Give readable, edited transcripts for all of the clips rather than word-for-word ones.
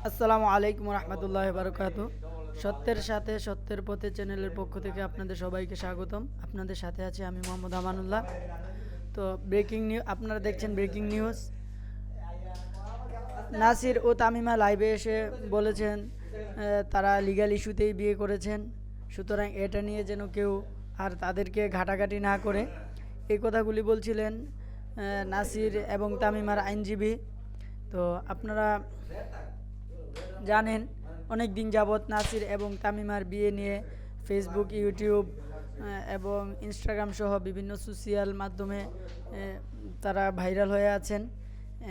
আসসালামু আলাইকুম রহমতুল্লাহ বারকাত। সত্যের সাথে সত্যের পথে চ্যানেলের পক্ষ থেকে আপনাদের সবাইকে স্বাগতম। আপনাদের সাথে আছি আমি মোহাম্মদ আমানুল্লাহ। তো ব্রেকিং নিউজ আপনারা দেখছেন, ব্রেকিং নিউজ। নাসির ও তামিমা লাইভে এসে বলেছেন তারা লিগ্যাল ইস্যুতেই বিয়ে করেছেন, সুতরাং এটা নিয়ে যেন কেউ আর তাদেরকে ঘাটাঘাটি না করে, এই কথাগুলি বলছিলেন নাসির এবং তামিমার আইনজীবী। তো আপনারা জানেন অনেক দিন যাবৎ নাসির এবং তামিমার বিয়ে নিয়ে ফেসবুক, ইউটিউব এবং ইনস্টাগ্রাম সহ বিভিন্ন সোশ্যাল মাধ্যমে তারা ভাইরাল হয়ে আছেন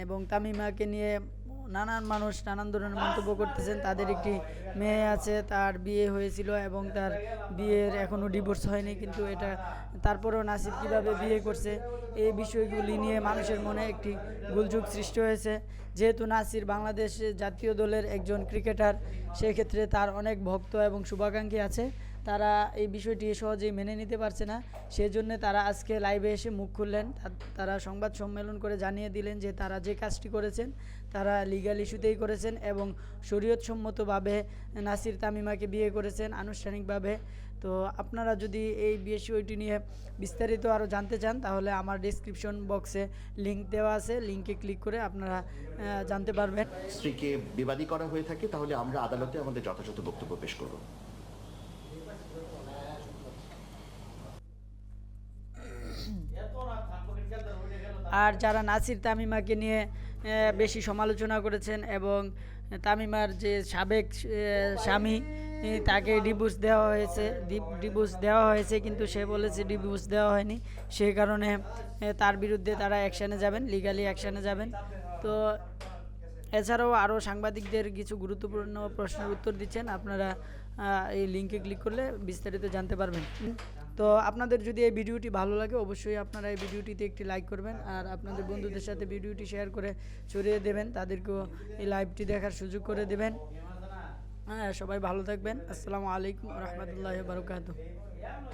এবং তামিমাকে নিয়ে নানান মানুষ নানান ধরনের মন্তব্য করতেছেন। তাদের একটি মেয়ে আছে, তার বিয়ে হয়েছিল এবং তার বিয়ের এখনও ডিভোর্স হয়নি, কিন্তু এটা তারপরেও নাসির কীভাবে বিয়ে করছে, এই বিষয়গুলি নিয়ে মানুষের মনে একটি গোলযোগ সৃষ্টি হয়েছে। যেহেতু নাসির বাংলাদেশ জাতীয় দলের একজন ক্রিকেটার, সেক্ষেত্রে তার অনেক ভক্ত এবং শুভাকাঙ্ক্ষী আছে, তারা এই বিষয়টি সহজেই মেনে নিতে পারছে না। সেজন্য তারা আজকে লাইভে এসে মুখ খুললেন। তারা সংবাদ সম্মেলন করে জানিয়ে দিলেন যে তারা যে কাজটি করেছেন তারা লিগ্যাল ইস্যুতেই করেছেন এবং শরীয়তসম্মতভাবে নাসির তামিমাকে বিয়ে করেছেন আনুষ্ঠানিকভাবে। তো আপনারা যদি এই বিষয়টি নিয়ে বিস্তারিত আরও জানতে চান তাহলে আমার ডেসক্রিপশন বক্সে লিঙ্ক দেওয়া আছে, লিঙ্কে ক্লিক করে আপনারা জানতে পারবেন। স্ত্রীকে বিবাদী করা হয়ে থাকে তাহলে আমরা আদালতে আমাদের যথাযথ বক্তব্য পেশ করব। আর যারা নাসির তামিমাকে নিয়ে বেশি সমালোচনা করেছেন এবং তামিমার যে সাবেক স্বামী তাকে ডিভোর্স দেওয়া হয়েছে কিন্তু সে বলেছে ডিভোর্স দেওয়া হয়নি, সেই কারণে তার বিরুদ্ধে তারা অ্যাকশানে যাবেন, লিগালি অ্যাকশানে যাবেন। তো এছাড়াও আরও সাংবাদিকদের কিছু গুরুত্বপূর্ণ প্রশ্নের উত্তর দিচ্ছেন, আপনারা এই লিঙ্কে ক্লিক করলে বিস্তারিত জানতে পারবেন। তো আপনাদের যদি এই ভিডিওটি ভালো লাগে অবশ্যই আপনারা এই ভিডিওটিতে একটি লাইক করবেন আর আপনাদের বন্ধুদের সাথে ভিডিওটি শেয়ার করে ছড়িয়ে দেবেন, তাদেরকেও এই লাইভটি দেখার সুযোগ করে দেবেন। সবাই ভালো থাকবেন। আসসালামু আলাইকুম রহমতুল্লাহ বারকাতুহু।